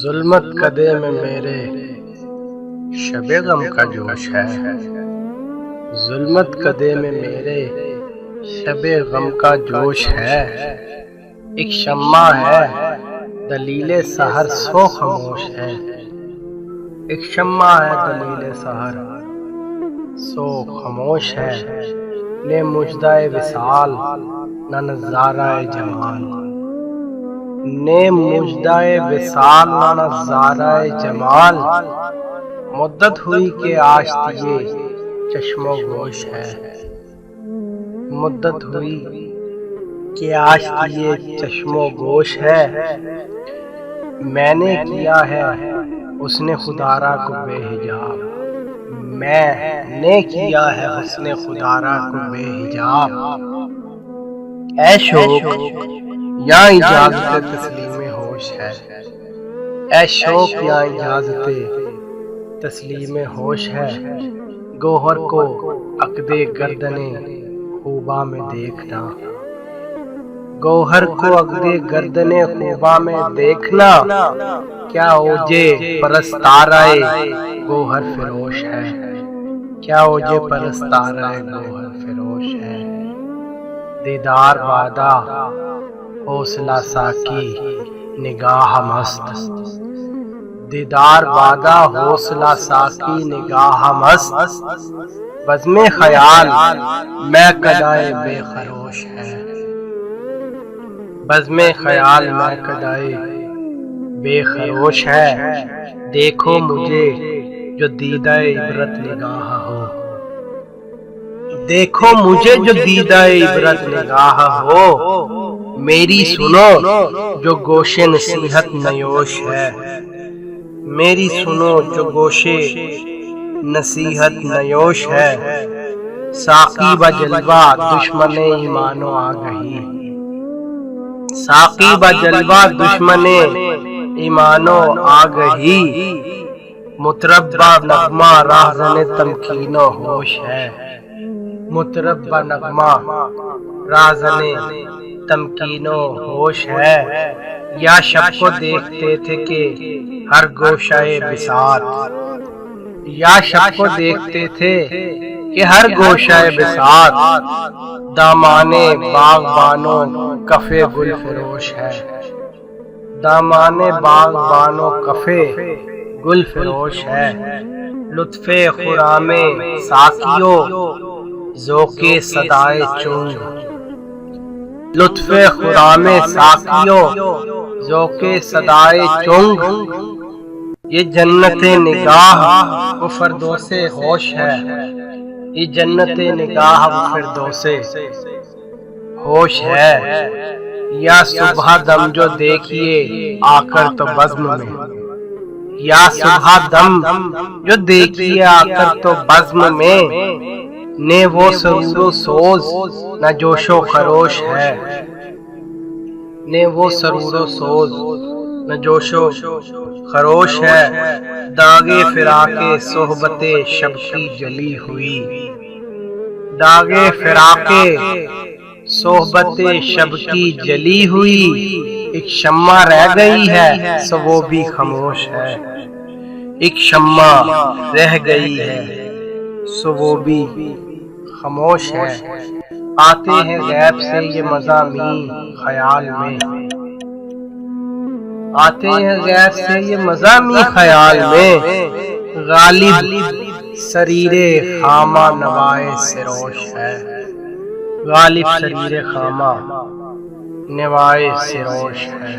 ظلمت کدے میں میرے شب غم کا جوش ہے، ظلمت کدے میں میرے شب غم کا جوش ہے۔ ایک شمع ہے دلیل سحر سو خاموش ہے، ایک شمع ہے دلیل سحر سو خاموش ہے۔ نہ مژدہ وصال نہ نظارہ جمال، نہ مژدہ وصال نہ نظارہ جمال۔ مدت ہوئی کہ آشتیے چشم و گوش ہے، مدت ہوئی کہ آشتیے چشم و گوش ہے۔ میں نے کیا ہے حسن خدارہ کو بے حجاب، میں نے کیا ہے حسن خدارہ کو بے حجاب۔ اے شوق یا اجازت تسلیم ہوش ہے، اے شوق یا اجازت تسلیم ہوش ہے۔ گوہر کو عقد گردن خوباں میں دیکھنا، گوہر کو عقد گردن خوباں میں دیکھنا۔ کیا اوجے پرستارائے گوہر فروش ہے، کیا اوجے پرستارائے گوہر فروش ہے۔ دیدار وعدہ حوصلہ ساکی نگاہ مست، دیدار وعدہ حوصلہ ساکی نگاہ مست۔ بزم خیال میں کدائے بے خروش ہے، بزم خیال میں کدائے بے خروش ہے۔ دیکھو مجھے جو دیدہ عبرت نگاہ ہو، دیکھو مجھے جو دیدہ عبرت نگاہ ہو۔ میری سنو جو گوش نصیحت نیوش ہے، میری سنو جو گوش نصیحت نیوش ہے۔ ساقی با جلوہ دشمن ایمان و آگہی، ساقی با جلوہ دشمن ایمان و آگہی۔ مطرب با نغمہ راہزن تمکین و ہوش ہے، مطرب با نغمہ راہزن تمکین و ہوش ہے۔ یا شب کو دیکھتے تھے کہ ہر گوشہ بساط، یا شب کو دیکھتے تھے کہ ہر گوشہ بساط۔ دامان باغبانوں کف گل فروش ہے، دامان باغبانوں کف گل فروش ہے۔ لطف خرام ساقیوں ذوق صدائے چنگ، لطف خرام ساقیوں ذوق صدائے چنگ۔ یہ جنت نگاہ و فردوس ہوش ہے، یہ جنت نگاہ و فردوس ہوش ہے۔ یا صبح دم جو دیکھیے آ کر تو بزم میں، یا صبح دم جو دیکھیے آ کر تو بزم میں۔ نہ وہ سرور و سوز نہ جوش و خروش ہے، نہ وہ سرور و سوز نہ جوش و خروش ہے۔ داغ فراق صحبت شب کی جلی ہوئی، داغ فراق صحبت شب کی جلی ہوئی۔ ایک شمع رہ گئی ہے سو وہ بھی خاموش ہے، ایک شمع رہ گئی ہے سو وہ بھی خاموش ہے۔ آتے ہیں غیب سے یہ مضامین خیال میں، آتے ہیں غیب سے یہ مضامین خیال میں۔ غالب سریر خامہ نوائے سروش ہے، غالب سریر خامہ نوائے سروش ہے۔